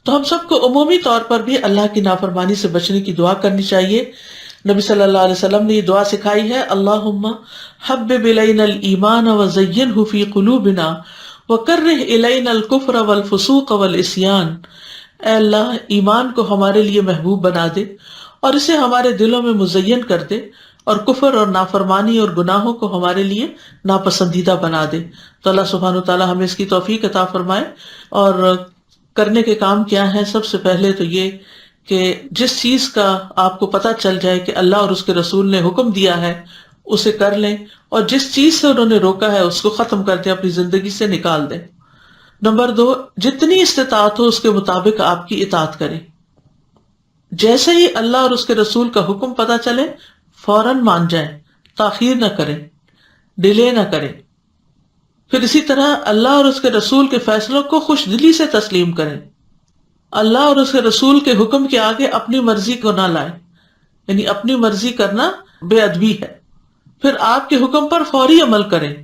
تو ہم سب کو عمومی طور پر بھی اللہ کی نافرمانی سے بچنے کی دعا کرنی چاہیے. نبی صلی اللہ علیہ وسلم نے یہ دعا سکھائی ہے، اللہم حبب الینا الایمان وزینہ فی قلوبنا وکرہ الینا الکفر والفسوق والعصیان. اے اللہ، ایمان کو ہمارے لیے محبوب بنا دے اور اسے ہمارے دلوں میں مزین کر دے، اور کفر اور نافرمانی اور گناہوں کو ہمارے لیے ناپسندیدہ بنا دے. تو اللہ سبحانہ وتعالی ہمیں اس کی توفیق عطا فرمائے. اور کرنے کے کام کیا ہیں؟ سب سے پہلے تو یہ کہ جس چیز کا آپ کو پتہ چل جائے کہ اللہ اور اس کے رسول نے حکم دیا ہے اسے کر لیں، اور جس چیز سے انہوں نے روکا ہے اس کو ختم کر دیں، اپنی زندگی سے نکال دیں. نمبر 2، جتنی استطاعت ہو اس کے مطابق آپ کی اطاعت کریں. جیسے ہی اللہ اور اس کے رسول کا حکم پتہ چلے فوراً مان جائیں، تاخیر نہ کریں، ڈیلے نہ کریں. پھر اسی طرح اللہ اور اس کے رسول کے فیصلوں کو خوش دلی سے تسلیم کریں. اللہ اور اس کے رسول کے حکم کے آگے اپنی مرضی کو نہ لائیں، یعنی اپنی مرضی کرنا بے ادبی ہے. پھر آپ کے حکم پر فوری عمل کریں.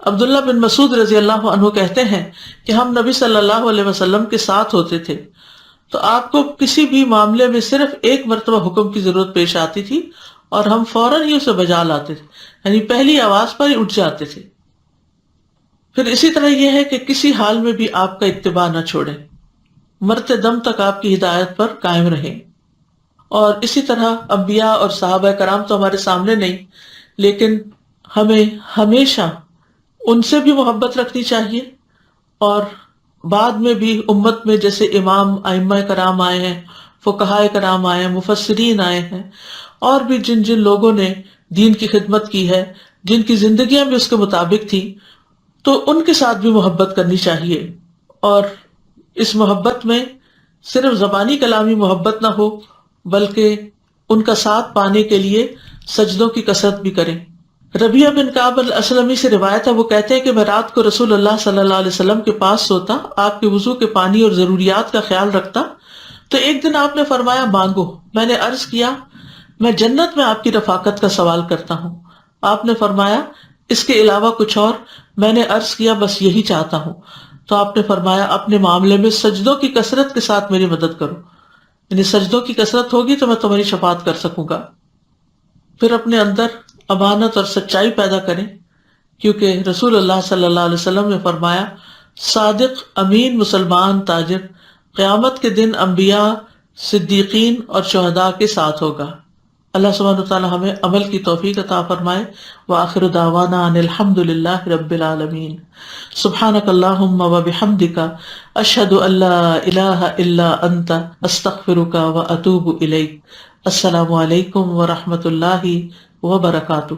عبداللہ بن مسعود رضی اللہ عنہ کہتے ہیں کہ ہم نبی صلی اللہ علیہ وسلم کے ساتھ ہوتے تھے تو آپ کو کسی بھی معاملے میں صرف ایک مرتبہ حکم کی ضرورت پیش آتی تھی اور ہم فوراً ہی اسے بجا لاتے تھے، یعنی پہلی آواز پر ہی اٹھ جاتے تھے. پھر اسی طرح یہ ہے کہ کسی حال میں بھی آپ کا اتباع نہ چھوڑیں، مرتے دم تک آپ کی ہدایت پر قائم رہیں. اور اسی طرح انبیاء اور صحابہ کرام تو ہمارے سامنے نہیں، لیکن ہمیں ہمیشہ ان سے بھی محبت رکھنی چاہیے. اور بعد میں بھی امت میں جیسے امام ائمہ کرام آئے ہیں، فقہائے کرام آئے ہیں، مفسرین آئے ہیں، اور بھی جن جن لوگوں نے دین کی خدمت کی ہے، جن کی زندگیاں بھی اس کے مطابق تھی، تو ان کے ساتھ بھی محبت کرنی چاہیے. اور اس محبت میں صرف زبانی کلامی محبت نہ ہو، بلکہ ان کا ساتھ پانے کے لیے سجدوں کی کثرت بھی کریں. ربیعہ بن کعب الاسلمی سے روایت ہے، وہ کہتے ہیں کہ میں رات کو رسول اللہ صلی اللہ علیہ وسلم کے پاس سوتا، آپ کے وضو کے پانی اور ضروریات کا خیال رکھتا. تو ایک دن آپ نے فرمایا مانگو. میں نے عرض کیا میں جنت میں آپ کی رفاقت کا سوال کرتا ہوں. آپ نے فرمایا اس کے علاوہ کچھ اور؟ میں نے عرض کیا بس یہی چاہتا ہوں. تو آپ نے فرمایا اپنے معاملے میں سجدوں کی کثرت کے ساتھ میری مدد کرو، یعنی سجدوں کی کثرت ہوگی تو میں تمہاری شفاعت کر سکوں گا. پھر اپنے اندر امانت اور سچائی پیدا کریں، کیونکہ رسول اللہ صلی اللہ علیہ وسلم نے فرمایا صادق امین مسلمان تاجر قیامت کے دن انبیاء، صدیقین اور شہداء کے ساتھ ہوگا. اللہ سبحانہ وتعالی ہمیں عمل کی توفیق عطا فرمائے. وآخر دعوانا ان الحمد للہ رب العالمین. سبحانک اللہم وبحمدک اشہد ان لا الہ الا انت استغفرک واتوب الیک. السلام علیکم ورحمۃ اللہ وبرکاتہ.